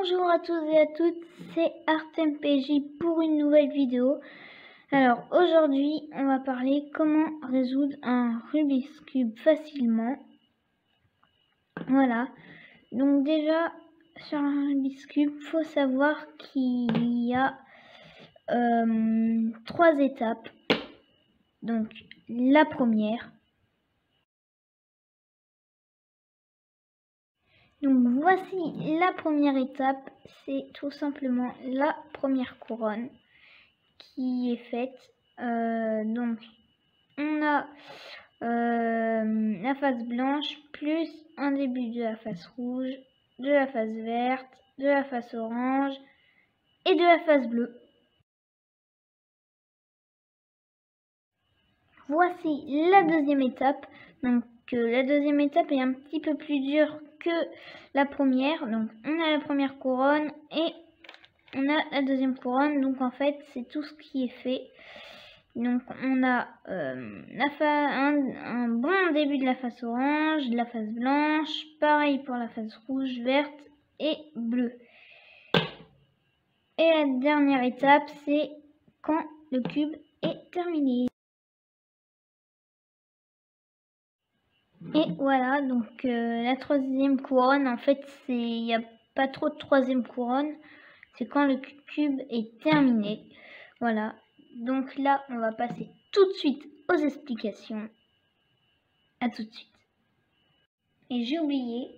Bonjour à tous et à toutes, c'est ArtemPJ pour une nouvelle vidéo. Alors aujourd'hui, on va parler comment résoudre un Rubik's Cube facilement. Voilà, donc déjà sur un Rubik's Cube, il faut savoir qu'il y a 3 étapes. Donc la première. Donc voici la première étape, c'est tout simplement la première couronne qui est faite. Donc on a la face blanche plus un début de la face rouge, de la face verte, de la face orange et de la face bleue. Voici la deuxième étape. Donc la deuxième étape est un petit peu plus dure que la première. Donc on a la première couronne et on a la deuxième couronne. Donc en fait c'est tout ce qui est fait. Donc on a un bon début de la face orange, de la face blanche, pareil pour la face rouge, verte et bleue. Et la dernière étape c'est quand le cube est terminé. Et voilà, donc la troisième couronne, en fait, il n'y a pas trop de troisième couronne. C'est quand le cube est terminé. Voilà, donc là, on va passer tout de suite aux explications. À tout de suite. Et j'ai oublié,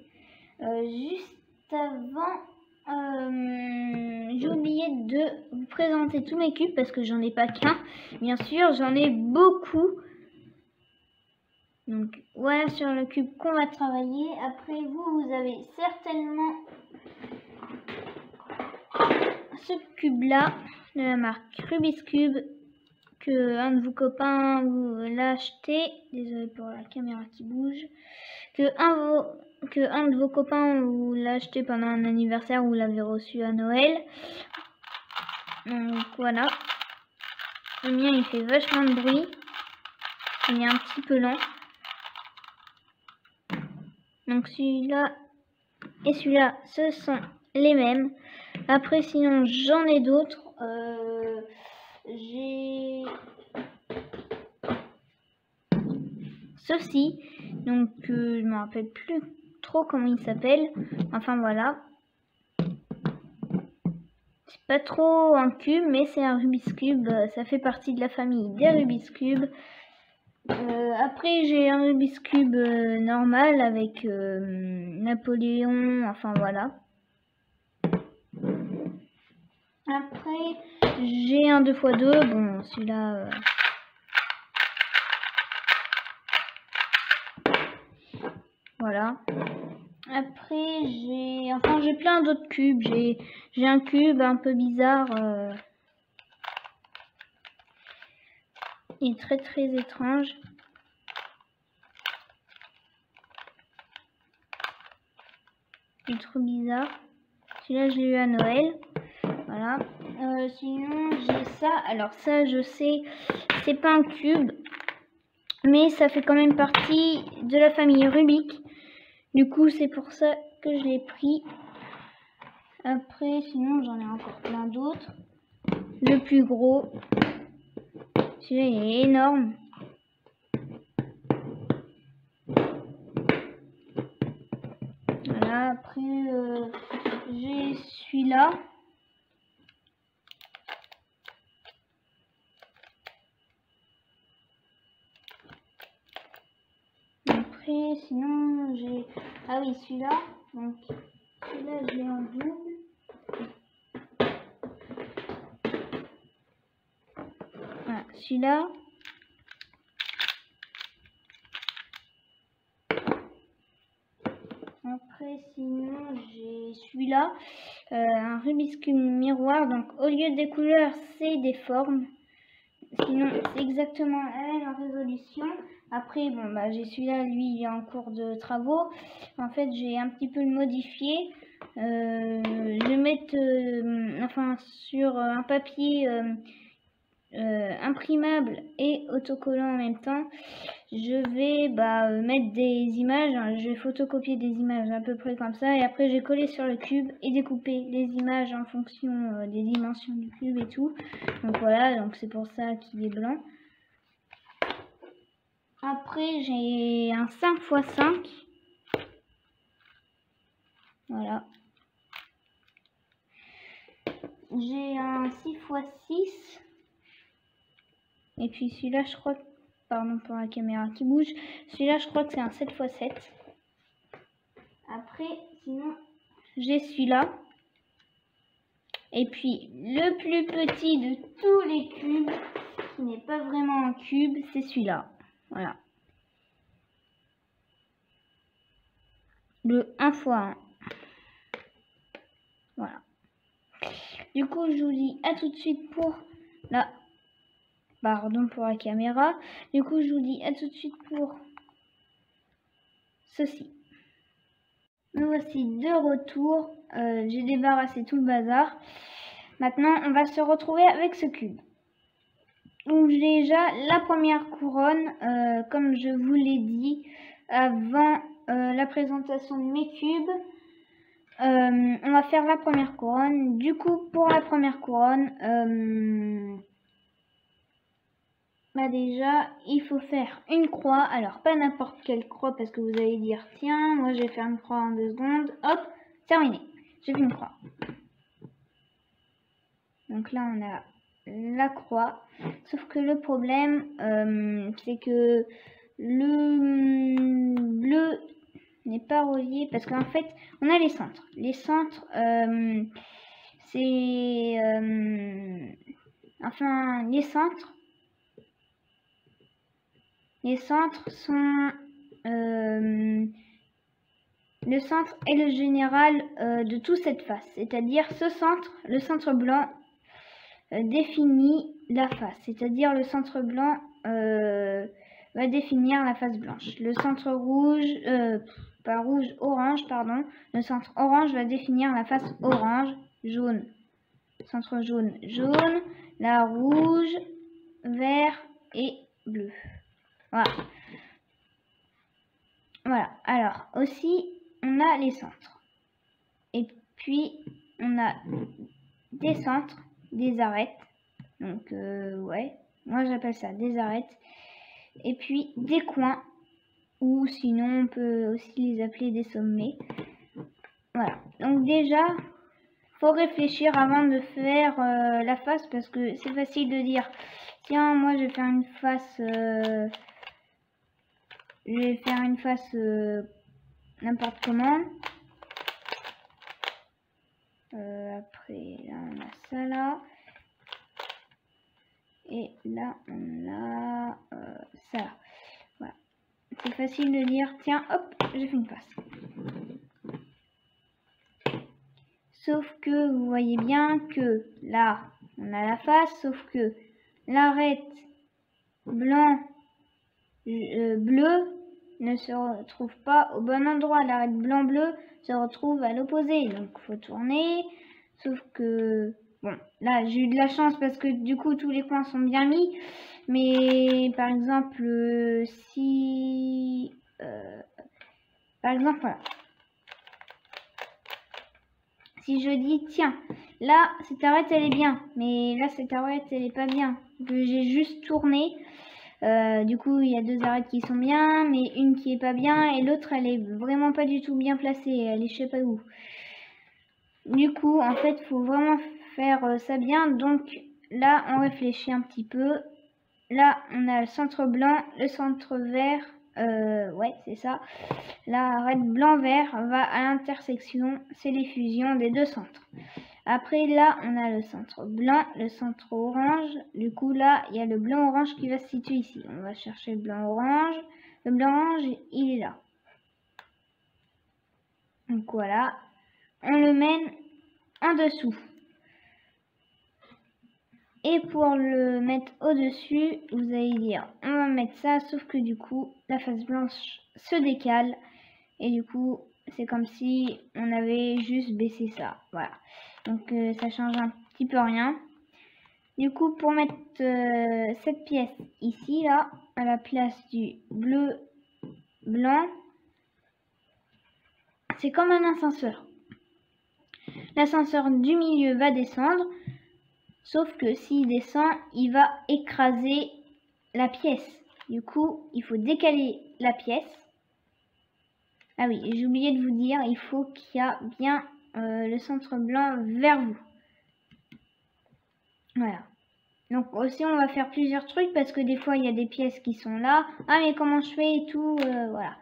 juste avant, j'ai oublié de vous présenter tous mes cubes parce que j'en ai pas qu'un. Bien sûr, j'en ai beaucoup. Donc voilà sur le cube qu'on va travailler. Après vous avez certainement ce cube là de la marque Rubik's Cube que un de vos copains vous l'a acheté. Désolé pour la caméra qui bouge. Que un de vos copains vous l'a acheté pendant un anniversaire ou vous l'avez reçu à Noël. Donc voilà. Le mien il fait vachement de bruit. Il est un petit peu lent. Donc celui-là et celui-là, ce sont les mêmes. Après, sinon, j'en ai d'autres. J'ai ceci. Donc, je ne me rappelle plus trop comment il s'appelle. Enfin, voilà. C'est pas trop un cube, mais c'est un Rubik's Cube. Ça fait partie de la famille des Rubik's Cube. Après j'ai un Rubik's Cube normal avec Napoléon, enfin voilà. Après j'ai un 2x2, bon celui-là voilà. Après j'ai plein d'autres cubes, j'ai un cube un peu bizarre, il est très très étrange. Il est trop bizarre. Celui-là, je l'ai eu à Noël. Voilà. Sinon, j'ai ça. Alors ça, je sais, c'est pas un cube, mais ça fait quand même partie de la famille Rubik. Du coup, c'est pour ça que je l'ai pris. Après, sinon, j'en ai encore plein d'autres. Le plus gros, celui-là, il est énorme. Voilà. Après, j'ai celui-là. Après, sinon, j'ai... Ah oui, celui-là. Donc, celui-là, je l'ai en double. Voilà, celui-là. Après, sinon, j'ai celui-là. Un Rubik's Cube miroir. Donc, au lieu des couleurs, c'est des formes. Sinon, c'est exactement la même résolution. Après, bon, bah, j'ai celui-là, lui, il est en cours de travaux. En fait, j'ai un petit peu le modifié. Je vais mettre, enfin, sur un papier imprimable et autocollant en même temps, je vais mettre des images, hein, je vais photocopier des images à peu près comme ça et après je vais coller sur le cube et découper les images en fonction des dimensions du cube et tout. Donc voilà, donc c'est pour ça qu'il est blanc. Après j'ai un 5x5. Voilà. J'ai un 6x6. Et puis celui-là, je crois que... Pardon pour la caméra qui bouge. Celui-là, je crois que c'est un 7x7. Après, sinon, j'ai celui-là. Et puis, le plus petit de tous les cubes, qui n'est pas vraiment un cube, c'est celui-là. Voilà. Le 1x1. Voilà. Du coup, je vous dis à tout de suite pour la... Pardon pour la caméra. Du coup, je vous dis à tout de suite pour ceci. Me voici de retour. J'ai débarrassé tout le bazar. Maintenant, on va se retrouver avec ce cube. Donc, j'ai déjà la première couronne, comme je vous l'ai dit avant la présentation de mes cubes. On va faire la première couronne. Du coup, pour la première couronne, déjà, il faut faire une croix. Alors, pas n'importe quelle croix parce que vous allez dire, tiens, moi je vais faire une croix en 2 secondes. Hop, terminé. J'ai fait une croix. Donc là, on a la croix. Sauf que le problème, c'est que le bleu n'est pas relié parce qu'en fait, on a les centres. Les centres, c'est... enfin, les centres sont... le centre est le général de toute cette face. C'est-à-dire ce centre, le centre blanc, définit la face. C'est-à-dire le centre blanc va définir la face blanche. Le centre rouge, pas rouge, orange, pardon. Le centre orange va définir la face orange, jaune. Centre jaune, jaune. La rouge, vert et bleu. Voilà. Voilà. Alors, aussi, on a les centres. Et puis, on a des centres, des arêtes. Donc, ouais. Moi, j'appelle ça des arêtes. Et puis, des coins. Ou sinon, on peut aussi les appeler des sommets. Voilà. Donc, déjà, faut réfléchir avant de faire la face. Parce que c'est facile de dire, tiens, moi, je vais faire une face... n'importe comment. Après, là, on a ça là. Et là, on a ça. Voilà. C'est facile de dire, tiens, hop, j'ai fait une face. Sauf que vous voyez bien que là, on a la face, sauf que l'arête blanc, bleu ne se retrouve pas au bon endroit. L'arête blanc-bleu se retrouve à l'opposé. Donc, il faut tourner. Sauf que, bon, là, j'ai eu de la chance parce que du coup, tous les coins sont bien mis. Mais, par exemple, par exemple, voilà. Si je dis, tiens, là, cette arête, elle est bien. Mais là, cette arête, elle est pas bien. J'ai juste tourné. Du coup, il y a 2 arêtes qui sont bien, mais une qui est pas bien. Et l'autre, elle est vraiment pas du tout bien placée. Elle est je sais pas où. Du coup, en fait, il faut vraiment faire ça bien. Donc, là, on réfléchit un petit peu. Là, on a le centre blanc, le centre vert. Ouais, c'est ça. La arête blanc-vert va à l'intersection. C'est les fusions des 2 centres. Après, là, on a le centre blanc, le centre orange. Du coup, là, il y a le blanc-orange qui va se situer ici. On va chercher le blanc-orange. Le blanc-orange, il est là. Donc, voilà. On le mène en dessous. Et pour le mettre au-dessus, vous allez dire, on va mettre ça, sauf que du coup, la face blanche se décale. Et du coup, c'est comme si on avait juste baissé ça. Voilà. Donc, ça change un petit peu rien. Du coup, pour mettre cette pièce ici, là, à la place du bleu, blanc, c'est comme un ascenseur. L'ascenseur du milieu va descendre, sauf que s'il descend, il va écraser la pièce. Du coup, il faut décaler la pièce. Ah oui, j'ai oublié de vous dire, il faut qu'il y a bien le centre blanc vers vous. Voilà. Donc aussi, on va faire plusieurs trucs parce que des fois, il y a des pièces qui sont là. Ah, mais comment je fais et tout, voilà.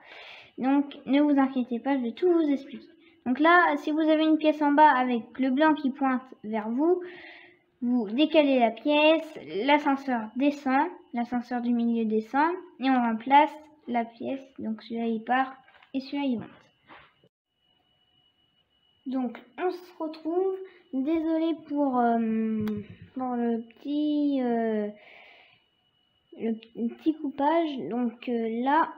Donc, ne vous inquiétez pas, je vais tout vous expliquer. Donc là, si vous avez une pièce en bas avec le blanc qui pointe vers vous, vous décalez la pièce, l'ascenseur descend, l'ascenseur du milieu descend, et on remplace la pièce. Donc celui-là, il part et celui-là, il monte. Donc, on se retrouve. Désolée pour le petit coupage. Donc là,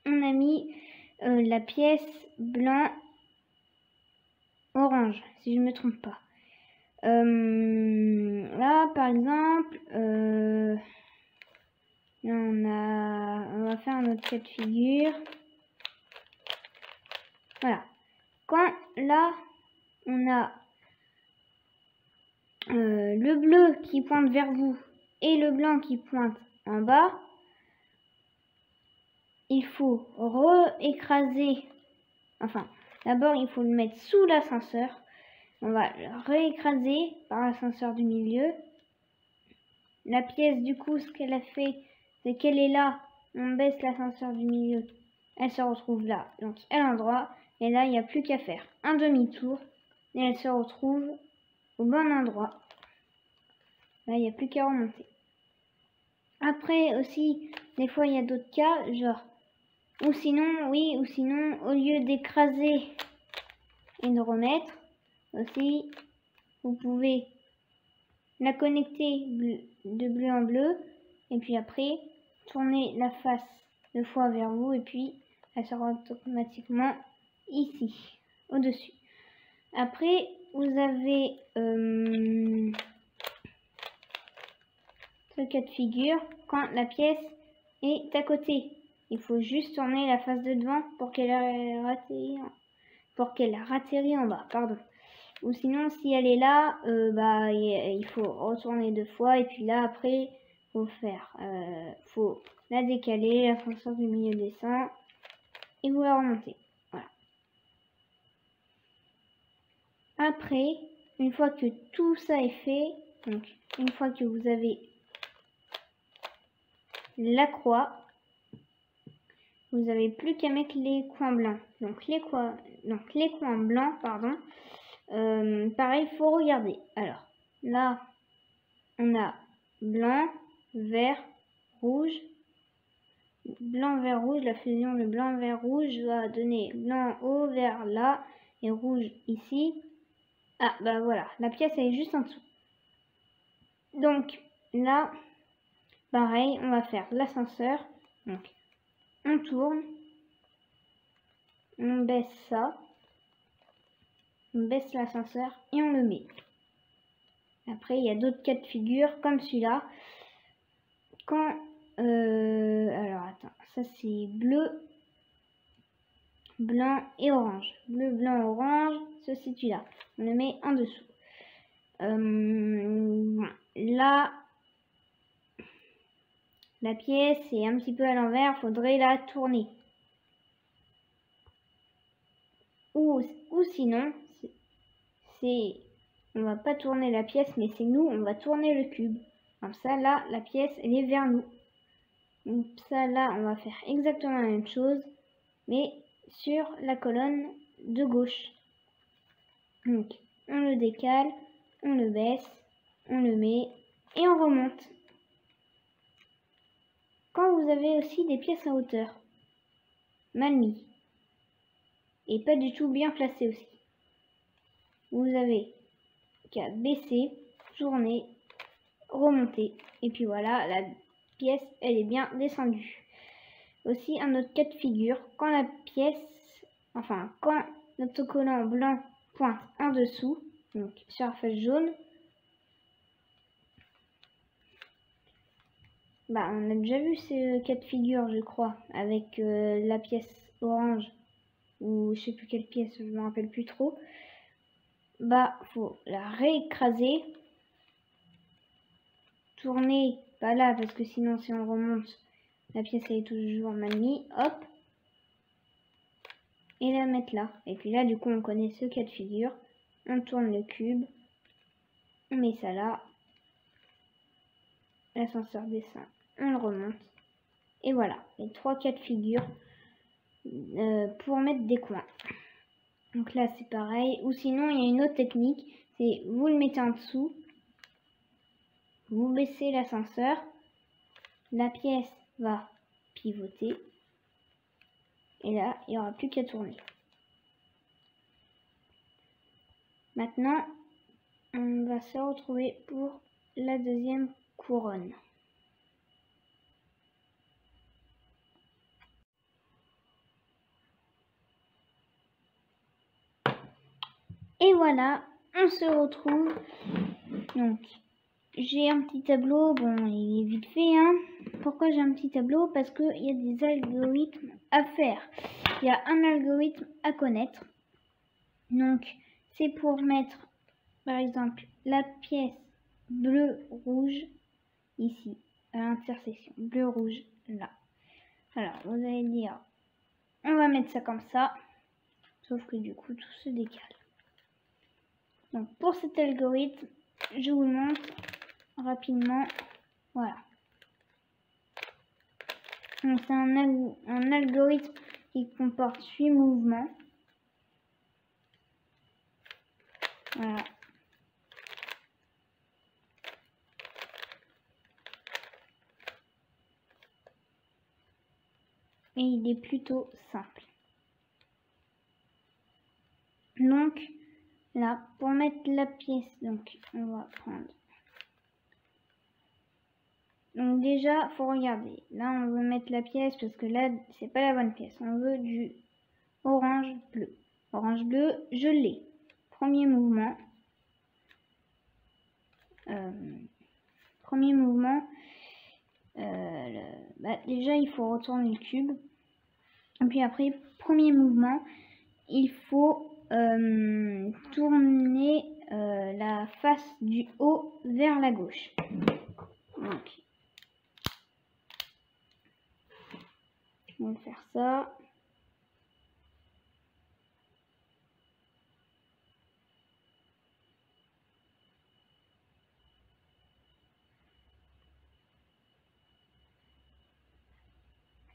on a mis la pièce blanc orange, si je ne me trompe pas. Là, par exemple, on va faire un autre cas de figure. Voilà. Quand là, on a le bleu qui pointe vers vous et le blanc qui pointe en bas, il faut réécraser. Enfin, d'abord, il faut le mettre sous l'ascenseur. On va le réécraser par l'ascenseur du milieu. La pièce, du coup, ce qu'elle a fait, c'est qu'elle est là. On baisse l'ascenseur du milieu. Elle se retrouve là. Donc, à l'endroit. Et là, il n'y a plus qu'à faire un demi-tour. Et elle se retrouve au bon endroit. Là, il n'y a plus qu'à remonter. Après, aussi, des fois, il y a d'autres cas, genre... Ou sinon, au lieu d'écraser et de remettre, aussi, vous pouvez la connecter de bleu en bleu, et puis après, tourner la face 2 fois vers vous, et puis elle sera automatiquement ici, au-dessus. Après, vous avez ce cas de figure quand la pièce est à côté. Il faut juste tourner la face de devant pour qu'elle atterrit en bas, pardon. Ou sinon, si elle est là, il faut retourner 2 fois. Et puis là, après, faut la décaler, l'ascenseur du milieu descend. Et vous la remontez. Voilà. Après, une fois que tout ça est fait, donc une fois que vous avez la croix, vous n'avez plus qu'à mettre les coins blancs. Donc les coins blancs, pardon. Pareil, il faut regarder. Alors, là, on a blanc, vert, rouge. Blanc, vert, rouge. La fusion de blanc, vert, rouge va donner blanc en haut, vert là et rouge ici. Ah, bah voilà, la pièce elle est juste en dessous. Donc, là, pareil, on va faire l'ascenseur. Donc, on tourne. On baisse ça. On baisse l'ascenseur et on le met. Après, il y a d'autres cas de figure comme celui-là. Quand... alors, attends. Ça, c'est bleu, blanc et orange. Bleu, blanc, orange se situe là. On le met en dessous. Là, la pièce est un petit peu à l'envers. Il faudrait la tourner. Ou sinon, on va pas tourner la pièce, mais c'est nous, on va tourner le cube. Comme ça, là, la pièce, elle est vers nous. Donc ça, là, on va faire exactement la même chose, mais sur la colonne de gauche. Donc, on le décale, on le baisse, on le met et on remonte. Quand vous avez aussi des pièces à hauteur, mal mis, et pas du tout bien placées aussi, vous avez qu'à baisser, tourner, remonter, et puis voilà, la pièce, elle est bien descendue. Aussi, un autre cas de figure, quand la pièce, quand notre collant blanc pointe en dessous, donc sur la face jaune, Bah, on a déjà vu ce cas de figure, je crois, avec la pièce orange, ou je sais plus quelle pièce, je me rappelle plus trop. Bah, faut la réécraser, tourner, pas là, parce que sinon, si on remonte, la pièce elle est toujours mal mise, hop, et la mettre là. Et puis là, du coup, on connaît ce cas de figure. On tourne le cube, on met ça là, l'ascenseur descend, on le remonte, et voilà, les 3 cas de figure pour mettre des coins. Donc là, c'est pareil. Ou sinon, il y a une autre technique, c'est vous le mettez en dessous, vous baissez l'ascenseur, la pièce va pivoter, et là, il n'y aura plus qu'à tourner. Maintenant, on va se retrouver pour la deuxième couronne. Et voilà, on se retrouve. Donc, j'ai un petit tableau. Bon, il est vite fait, hein. Pourquoi j'ai un petit tableau? Parce qu'il y a des algorithmes à faire. Il y a un algorithme à connaître. Donc, c'est pour mettre, par exemple, la pièce bleu-rouge ici, à l'intersection. Bleu-rouge, là. Alors, vous allez dire, on va mettre ça comme ça. Sauf que du coup, tout se décale. Donc, pour cet algorithme, je vous le montre rapidement. Voilà. Donc, c'est un algorithme qui comporte 8 mouvements. Voilà. Et il est plutôt simple. Donc, là, pour mettre la pièce, donc, on va prendre. Donc, déjà, faut regarder. Là, on veut mettre la pièce parce que là, c'est pas la bonne pièce. On veut du orange-bleu. Orange-bleu, je l'ai. Premier mouvement. Premier mouvement. Déjà, il faut retourner le cube. Et puis après, premier mouvement, il faut tourner la face du haut vers la gauche. Donc, on va faire ça.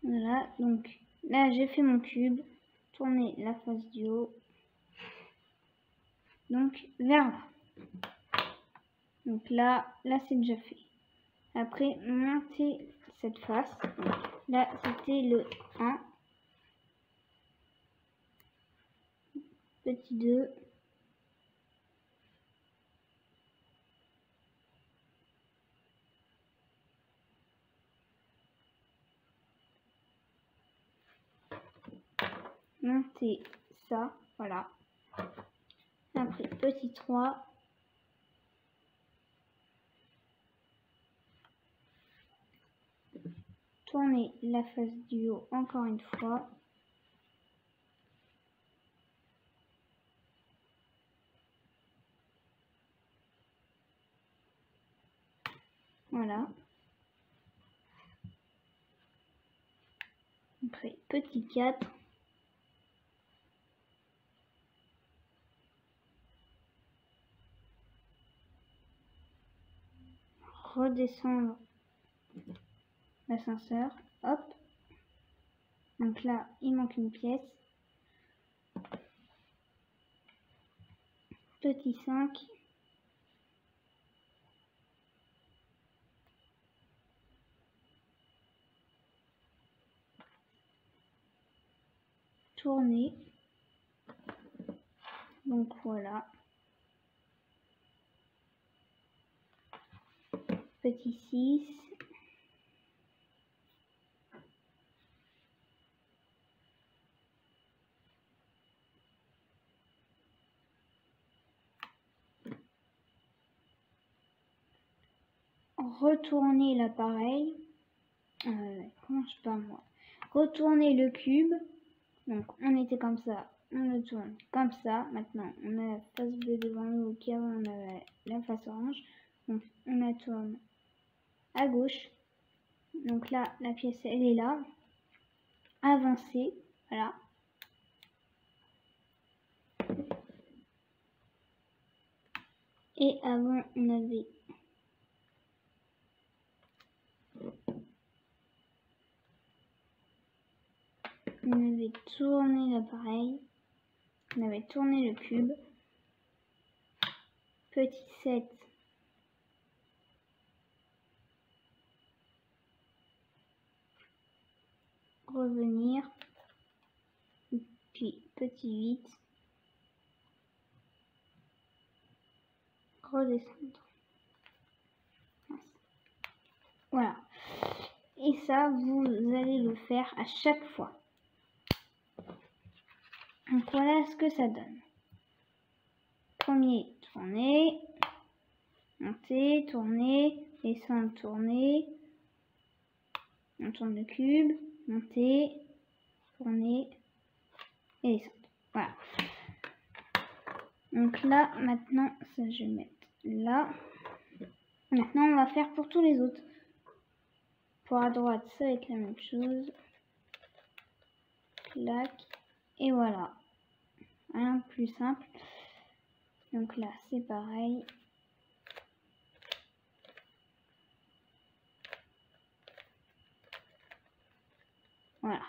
Voilà, donc là j'ai fait mon cube. Tourner la face du haut. Donc vers là. Donc là c'est déjà fait. Après, monter cette face. Donc, là c'était le 1. Petit 2. Monter ça, voilà. Après, petit 3. Tourner la face du haut encore une fois. Voilà. Après, petit 4. Redescendre l'ascenseur. Hop. Donc là, il manque une pièce. Petit 5. Tourner. Donc voilà. Petit 6. Retourner l'appareil. comment je parle moi? Retourner le cube. Donc on était comme ça, on le tourne comme ça. Maintenant on a la face bleue devant nous qui avant on avait la face orange. Donc on la tourne à gauche. Donc là la pièce elle est là. Avancer, voilà. Et avant on avait tourné l'appareil, on avait tourné le cube, petit 7, revenir, puis petit 8, redescendre. Voilà. Et ça, vous allez le faire à chaque fois. Donc voilà ce que ça donne. Premier, tourner, monter, tourner, descendre, tourner. On tourne le cube, monter, tourner et descendre. Voilà. Donc là, maintenant, ça je vais mettre là. Maintenant, on va faire pour tous les autres. Pour à droite, ça va être la même chose. Clac. Et voilà. Un plus simple. Donc là, c'est pareil. Voilà.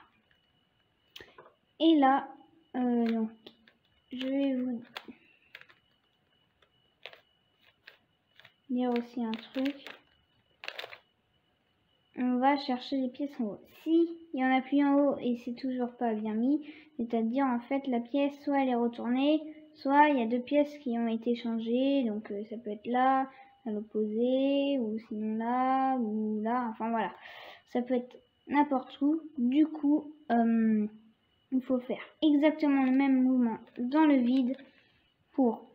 Et là, donc, je vais vous dire aussi un truc. On va chercher les pièces en haut. Si il y en a plus en haut et c'est toujours pas bien mis, c'est-à-dire en fait la pièce soit elle est retournée, soit il y a deux pièces qui ont été changées, donc ça peut être là, à l'opposé, ou sinon là, ou là, enfin voilà. Ça peut être n'importe où. Du coup, il faut faire exactement le même mouvement dans le vide pour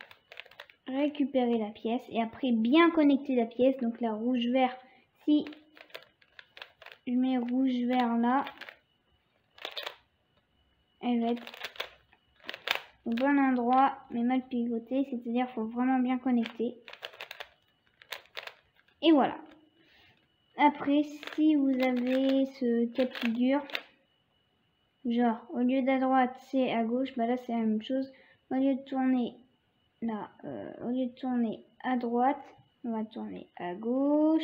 récupérer la pièce et après bien connecter la pièce. Donc la rouge-vert, si je mets rouge-vert là, elle va être au bon endroit mais mal pivotée, c'est-à-dire qu'il faut vraiment bien connecter. Et voilà. Après, si vous avez ce cas de figure, genre au lieu d'à droite c'est à gauche, bah là c'est la même chose. Au lieu de tourner là, au lieu de tourner à droite, on va tourner à gauche.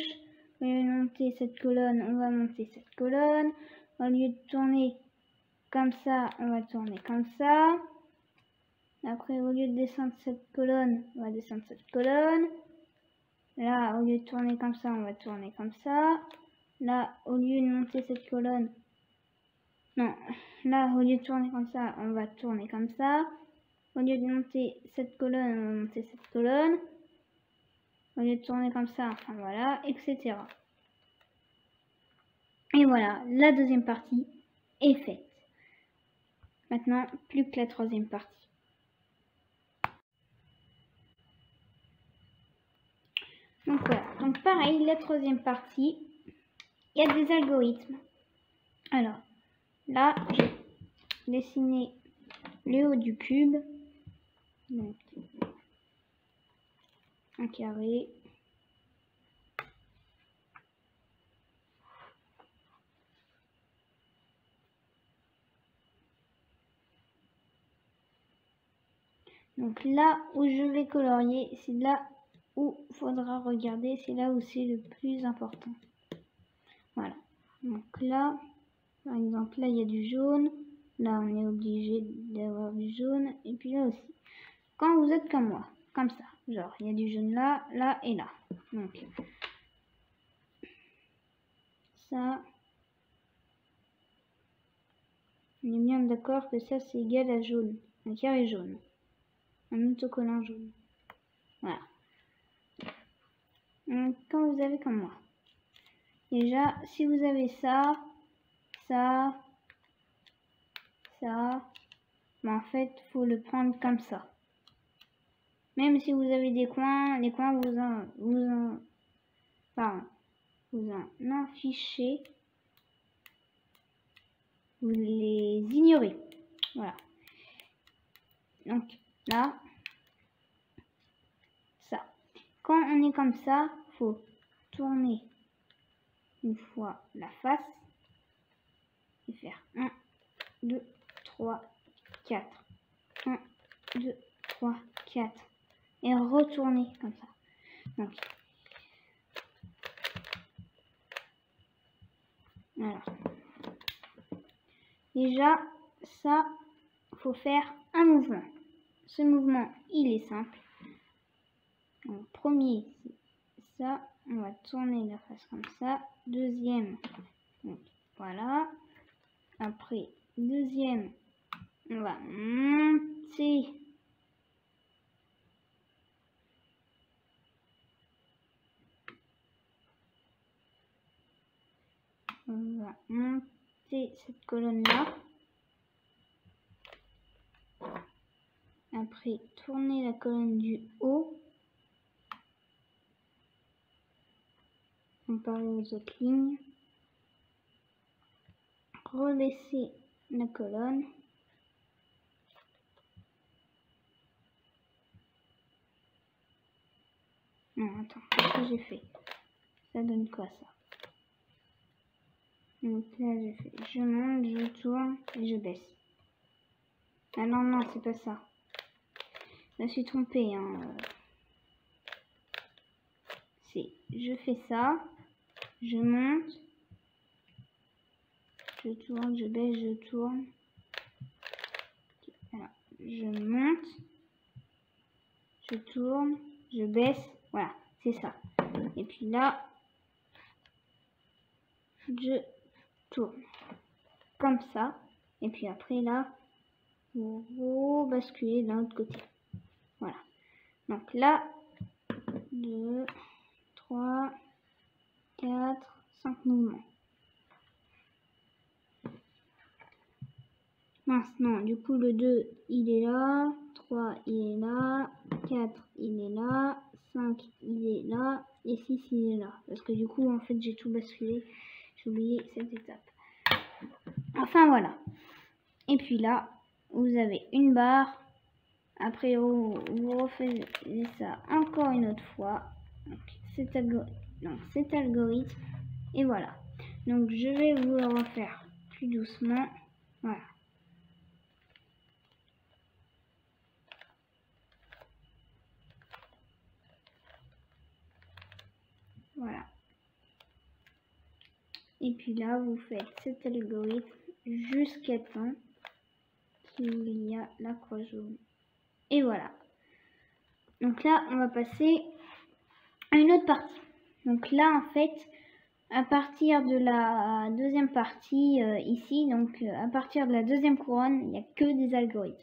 Au lieu de monter cette colonne, on va monter cette colonne. Au lieu de tourner comme ça, on va tourner comme ça. Après, au lieu de descendre cette colonne, on va descendre cette colonne. Là, au lieu de tourner comme ça, on va tourner comme ça. Là, au lieu de monter cette colonne, non, là, au lieu de tourner comme ça, on va tourner comme ça. Au lieu de monter cette colonne, on va monter cette colonne. Au lieu de tourner comme ça, enfin voilà, etc. Et voilà, la deuxième partie est faite. Maintenant, plus que la troisième partie. Donc voilà, donc pareil, la troisième partie, il y a des algorithmes. Alors, là, j'ai dessiné le haut du cube. Donc, un carré. Donc là où je vais colorier, c'est là où il faudra regarder, c'est là où c'est le plus important. Voilà. Donc là, par exemple, là il y a du jaune. Là on est obligé d'avoir du jaune. Et puis là aussi. Quand vous êtes comme moi, comme ça, genre il y a du jaune là, là et là. Donc ça, on est bien d'accord que ça c'est égal à jaune, un carré jaune, un autocollant jaune. Voilà. Donc, quand vous avez comme moi, déjà si vous avez ça, ça, mais en fait faut le prendre comme ça. Même si vous avez des coins, les coins vous en affichez vous les ignorez. Voilà. Donc là, ça. Quand on est comme ça, faut tourner une fois la face et faire 1, 2, 3, 4. 1, 2, 3, 4. Et retourner comme ça. Donc, alors. Déjà, ça, faut faire un mouvement. Ce mouvement, il est simple. Donc, premier, ça, on va tourner la face comme ça. Deuxième, donc, voilà. Après, deuxième, on va monter. On va monter cette colonne-là. Après, tourner la colonne du haut. Comparer aux autres lignes. Rebaisser la colonne. Non, attends, qu'est-ce que j'ai fait? Ça donne quoi ça? Donc là, j'ai fait, je monte, je tourne et je baisse. Ah non, non, c'est pas ça. Je me suis trompée. Hein. C'est, je fais ça, je monte, je tourne, je baisse, je tourne. Alors, je monte, je tourne, je baisse. Voilà, c'est ça. Et puis là, je tourne comme ça. Et puis après là, vous basculez d'un autre côté. Voilà. Donc là, 2, 3, 4, 5 mouvements. Mince, non, du coup le 2 il est là, 3 il est là, 4 il est là, 5 il est là, et 6 il est là. Parce que du coup en fait j'ai tout basculé, j'ai oublié cette étape. Enfin voilà. Et puis là, vous avez une barre. Après vous refaites ça encore une autre fois. Donc cet algorithme. Et voilà. Donc je vais vous le refaire plus doucement. Voilà. Voilà. Et puis là, vous faites cet algorithme jusqu'à temps qu'il y a la croix jaune. Et voilà. Donc là, on va passer à une autre partie. Donc là, en fait, à partir de la deuxième partie ici, donc à partir de la deuxième couronne, il n'y a que des algorithmes.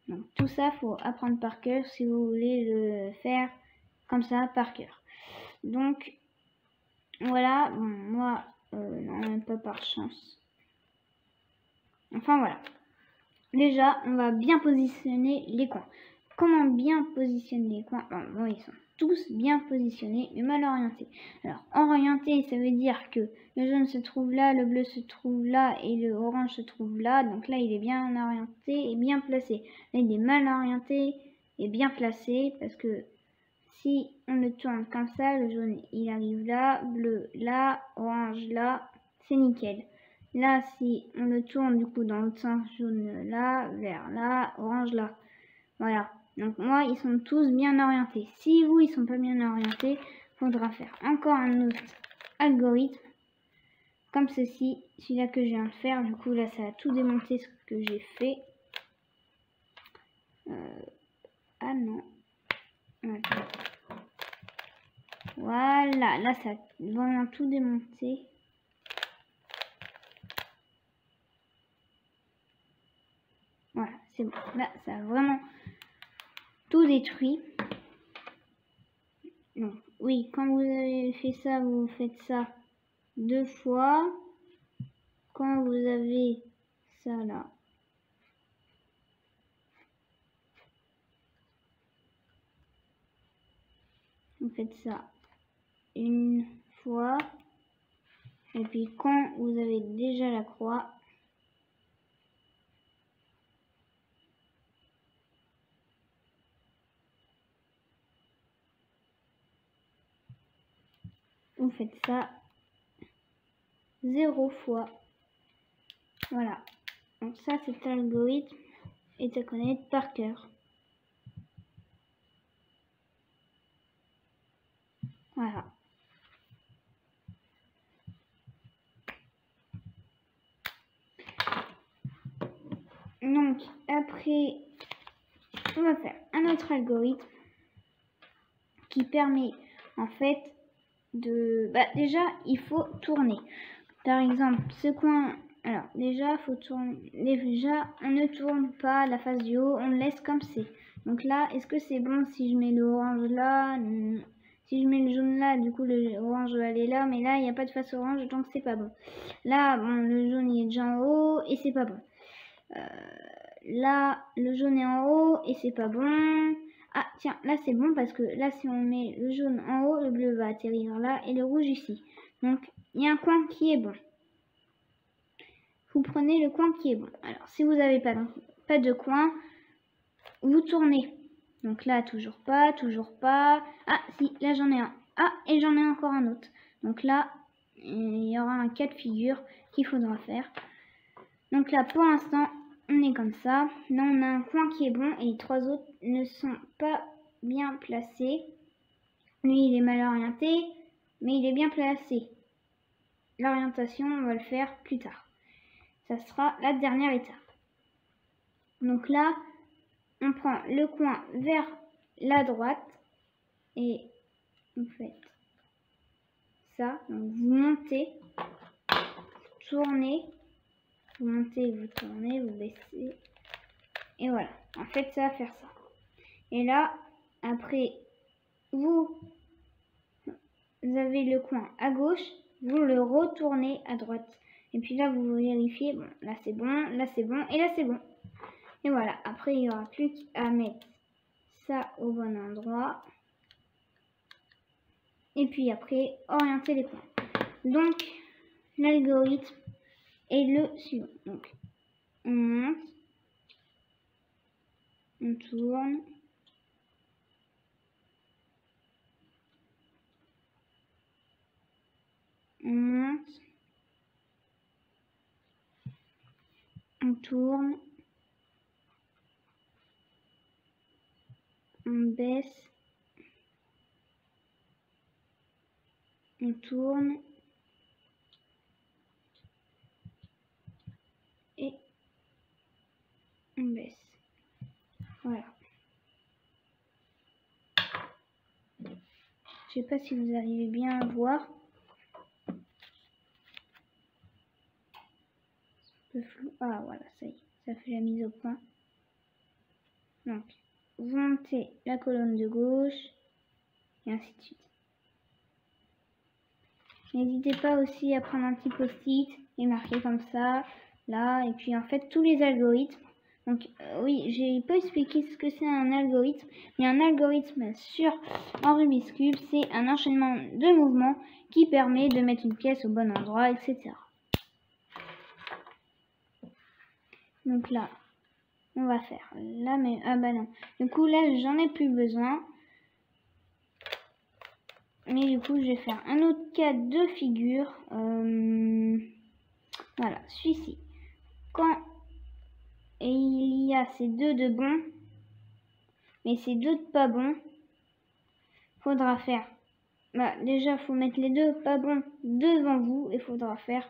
Donc tout ça, faut apprendre par cœur si vous voulez le faire comme ça, par cœur. Donc voilà, bon, moi, non, même pas par chance. Enfin voilà. Déjà, on va bien positionner les coins. Comment bien positionner les coins? Bon, ils sont tous bien positionnés, mais mal orientés. Alors, orienté, ça veut dire que le jaune se trouve là, le bleu se trouve là et le orange se trouve là. Donc là, il est bien orienté et bien placé. Là, il est mal orienté et bien placé parce que si on le tourne comme ça, le jaune, il arrive là, bleu là, orange là, c'est nickel. Là, si on le tourne du coup dans l'autre sens, jaune là, vert là, orange là. Voilà. Donc moi, ils sont tous bien orientés. Si vous, ils sont pas bien orientés, il faudra faire encore un autre algorithme. Comme ceci, celui-là que je viens de faire. Du coup, là, ça a tout démonté ce que j'ai fait. Ah non. Attends. Voilà, là, ça a vraiment tout démonté. Voilà, c'est bon. Là, ça a vraiment tout détruit. Donc, oui, quand vous avez fait ça, vous faites ça 2 fois. Quand vous avez ça là, vous faites ça 1 fois. Et puis quand vous avez déjà la croix, vous faites ça 0 fois. Voilà. Donc ça, cet algorithme est à connaître par cœur. Voilà. Donc après, on va faire un autre algorithme qui permet en fait de... déjà, il faut tourner. Par exemple, ce coin... Alors, déjà, faut tourner. Déjà, on ne tourne pas la face du haut, on le laisse comme c'est. Donc là, est-ce que c'est bon si je mets le orange là? Si je mets le jaune là, du coup, le orange va aller là. Mais là, il n'y a pas de face orange, donc c'est pas bon. Là, bon, le jaune, il est déjà en haut et c'est pas bon. Là, le jaune est en haut et c'est pas bon. Ah, tiens, là, c'est bon parce que là, si on met le jaune en haut, le bleu va atterrir là et le rouge ici. Donc, il y a un coin qui est bon. Vous prenez le coin qui est bon. Alors, si vous n'avez pas de coin, vous tournez. Donc là, toujours pas, toujours pas. Ah, si, là, j'en ai un. Ah, et j'en ai encore un autre. Donc là, il y aura un cas de figure qu'il faudra faire. Donc là, pour l'instant, on est comme ça. Là, on a un coin qui est bon et les trois autres ne sont pas bien placés. Lui, il est mal orienté, mais il est bien placé. L'orientation, on va le faire plus tard. Ça sera la dernière étape. Donc là, on prend le coin vers la droite et vous faites ça. Donc vous montez, vous tournez, vous montez, vous tournez, vous baissez. Et voilà. En fait, ça va faire ça. Et là, après, vous avez le coin à gauche, vous le retournez à droite. Et puis là, vous vérifiez, bon, là c'est bon, là c'est bon, et là c'est bon. Et voilà, après il n'y aura plus qu'à mettre ça au bon endroit. Et puis après, orienter les points. Donc, l'algorithme est le suivant. Donc, on monte, on tourne, on monte, on tourne, on baisse, on tourne et on baisse. Voilà. Je sais pas si vous arrivez bien à voir. Un peu flou. Ah voilà, ça y est, ça fait la mise au point. Donc, vous montez la colonne de gauche et ainsi de suite. N'hésitez pas aussi à prendre un petit post-it et marquer comme ça, là, et puis en fait tous les algorithmes. Donc oui, j'ai pas expliqué ce que c'est un algorithme, mais un algorithme en Rubik's Cube, c'est un enchaînement de mouvements qui permet de mettre une pièce au bon endroit, etc. Donc là, on va faire là, mais ah bah non. Du coup là, j'en ai plus besoin. Mais du coup, je vais faire un autre cas de figure. Voilà, celui-ci. Quand il y a ces deux de bons, mais ces deux de pas bons, faudra faire. Déjà, faut mettre les deux pas bons devant vous et faudra faire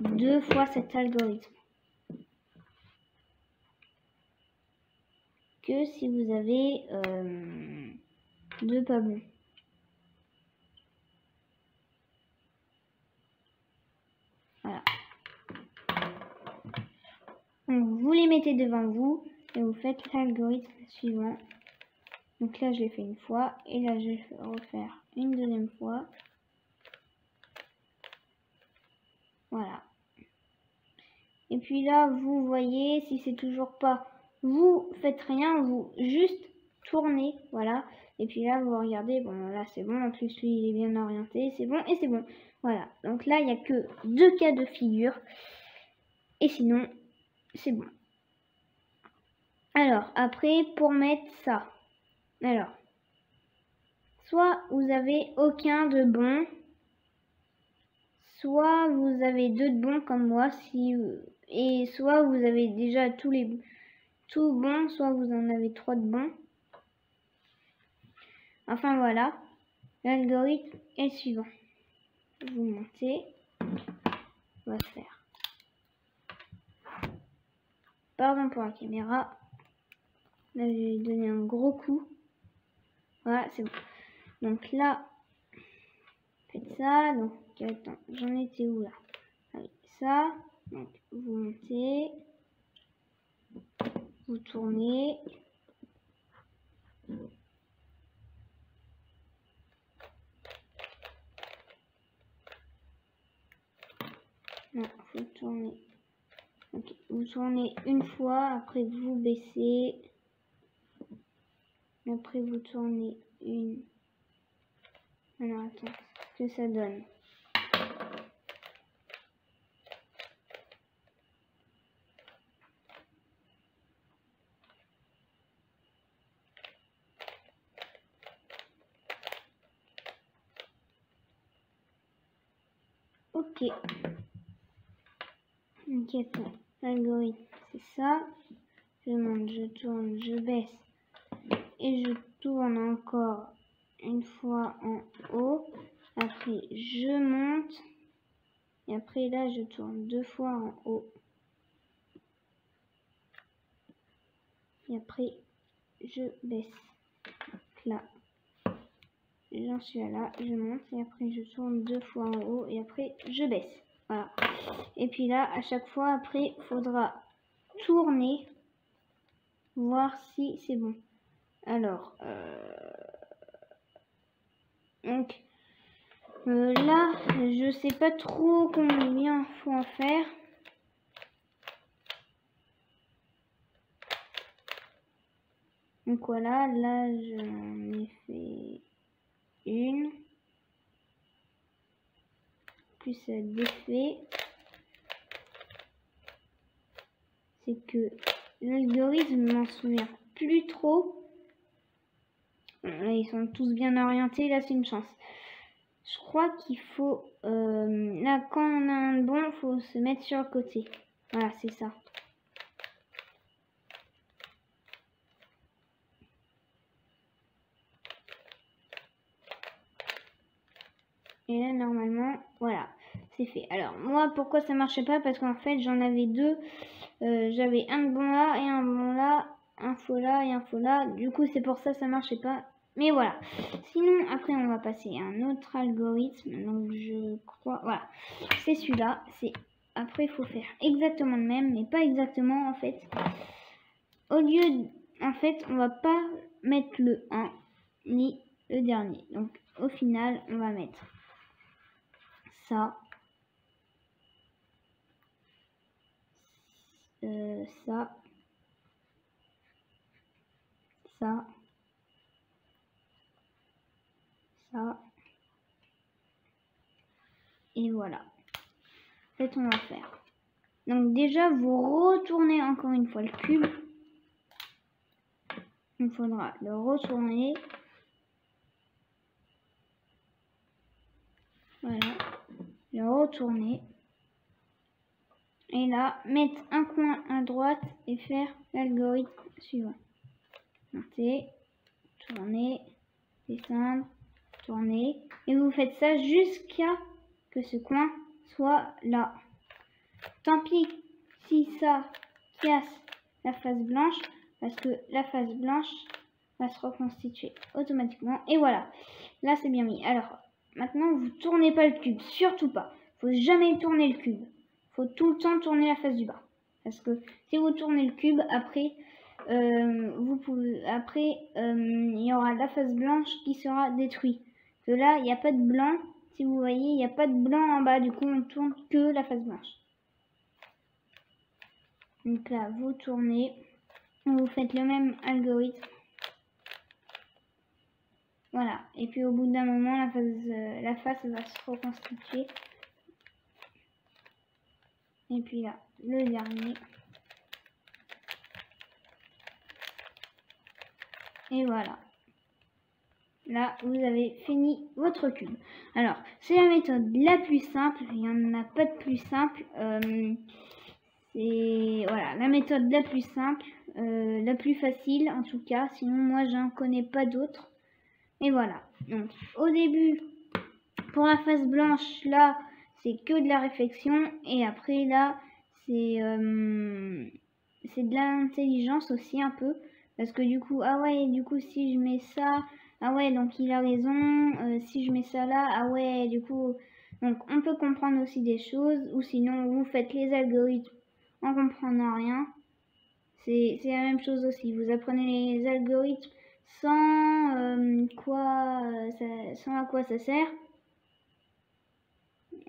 2 fois cet algorithme. Que si vous avez deux pas bons. Voilà. Donc, vous les mettez devant vous et vous faites l'algorithme suivant. Donc là, je l'ai fait une fois et là, je vais refaire une deuxième fois. Voilà. Et puis là, vous voyez, si c'est toujours pas, vous faites rien, vous juste tournez, voilà. Et puis là, vous regardez, bon, là, c'est bon. En plus, lui, il est bien orienté, c'est bon et c'est bon. Voilà. Donc là, il n'y a que 2 cas de figure. Et sinon, c'est bon. Alors, après, pour mettre ça. Alors, soit vous avez aucun de bon, soit vous avez 2 de bons comme moi, et soit vous avez déjà tout bon, soit vous en avez 3 de bons. Enfin voilà, l'algorithme est le suivant. Vous montez, on va faire. Pardon pour la caméra. Là, je vais lui donner un gros coup. Voilà, c'est bon. Donc là, faites ça. Donc, attends, j'en étais où là? Ah oui, ça. Donc, vous montez. Vous tournez. Non, faut tourner. Ok, vous tournez une fois, après vous baissez. Après vous tournez une. Alors attends, ce que ça donne. Ok. Ok, attends. L'algorithme, c'est ça. Je monte, je tourne, je baisse. Et je tourne encore une fois en haut. Après, je monte. Et après, là, je tourne 2 fois en haut. Et après, je baisse. Donc là, j'en suis à là, je monte. Et après, je tourne 2 fois en haut. Et après, je baisse. Voilà. Et puis là, à chaque fois, après, il faudra tourner. Voir si c'est bon. Alors, donc, là, je sais pas trop combien faut en faire. Donc voilà, là j'en ai fait une. Plus ça défait. C'est que l'algorithme m'en souvient plus trop. Ils sont tous bien orientés, là c'est une chance. Je crois qu'il faut, là quand on a un bon, il faut se mettre sur le côté. Voilà, c'est ça. Et là, normalement, voilà, c'est fait. Alors, moi, pourquoi ça marchait pas? Parce qu'en fait, j'en avais 2. J'avais un bon là et un bon là, un faux là et un faux là. Du coup, c'est pour ça marchait pas. Mais voilà. Sinon, après, on va passer à un autre algorithme. Donc, je crois, voilà, c'est celui-là. Après, il faut faire exactement le même, mais pas exactement, en fait. Au lieu, en fait, on va pas mettre le 1 ni le dernier. Donc, au final, on va mettre ça, ça, ça, ça, et voilà. En fait, on va faire. Donc déjà, vous retournez encore une fois le cube. Il faudra le retourner. Voilà, le retourner. Et là, mettre un coin à droite et faire l'algorithme suivant. Monter, tourner, descendre, tourner. Et vous faites ça jusqu'à que ce coin soit là. Tant pis si ça casse la face blanche, parce que la face blanche va se reconstituer automatiquement. Et voilà, là c'est bien mis. Alors, maintenant vous tournez pas le cube, surtout pas. Faut jamais tourner le cube. Faut tout le temps tourner la face du bas. Parce que si vous tournez le cube, après, il y aura la face blanche qui sera détruite. Que là, il n'y a pas de blanc. Si vous voyez, il n'y a pas de blanc en bas. Du coup, on tourne que la face blanche. Donc là, vous tournez. Vous faites le même algorithme. Voilà. Et puis au bout d'un moment, la face va se reconstituer. Et puis là, le dernier. Et voilà. Là, vous avez fini votre cube. Alors, c'est la méthode la plus simple. Il n'y en a pas de plus simple. C'est voilà, la méthode la plus simple, la plus facile en tout cas. Sinon, moi, j'en connais pas d'autres. Et voilà. Donc, au début, pour la face blanche, là, c'est que de la réflexion. Et après, là, c'est de l'intelligence aussi un peu. Parce que du coup, ah ouais, du coup, si je mets ça, ah ouais, donc il a raison. Si je mets ça là, ah ouais, du coup, donc on peut comprendre aussi des choses. Ou sinon, vous faites les algorithmes en comprenant rien. C'est la même chose aussi. Vous apprenez les algorithmes sans sans à quoi ça sert.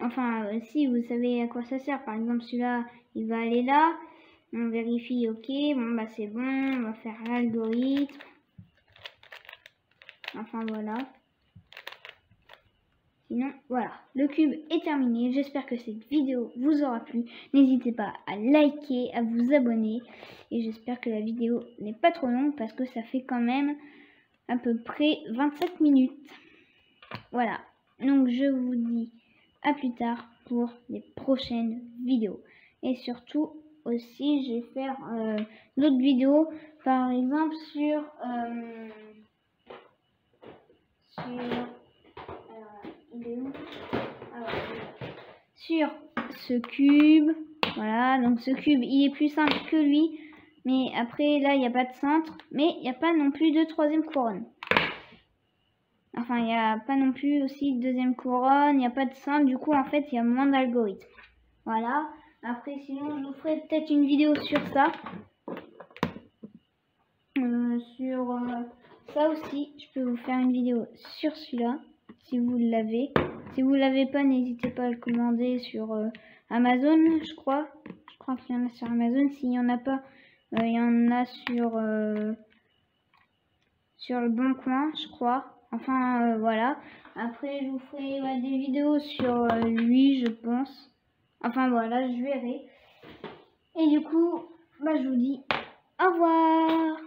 Enfin, si vous savez à quoi ça sert. Par exemple, celui-là, il va aller là. On vérifie, ok, bon bah c'est bon, on va faire l'algorithme. Enfin voilà. Sinon, voilà, le cube est terminé. J'espère que cette vidéo vous aura plu. N'hésitez pas à liker, à vous abonner. Et j'espère que la vidéo n'est pas trop longue parce que ça fait quand même à peu près 27 minutes. Voilà, donc je vous dis à plus tard pour les prochaines vidéos. Et surtout aussi, je vais faire d'autres vidéos, par exemple sur il est où? Sur ce cube. Voilà, donc ce cube, il est plus simple que lui. Mais après, là, il n'y a pas de centre. Mais il n'y a pas non plus de troisième couronne. Enfin, il n'y a pas non plus aussi de deuxième couronne. Il n'y a pas de centre. Du coup, en fait, il y a moins d'algorithmes. Voilà. Après, sinon, je vous ferai peut-être une vidéo sur ça. Sur ça aussi, je peux vous faire une vidéo sur celui-là. Si vous l'avez. Si vous l'avez pas, n'hésitez pas à le commander sur Amazon, je crois. Je crois qu'il y en a sur Amazon. S'il n'y en a pas, il y en a sur le Bon Coin, je crois. Enfin, voilà. Après, je vous ferai des vidéos sur lui, je pense. Enfin, voilà, je verrai. Et du coup, bah, je vous dis au revoir.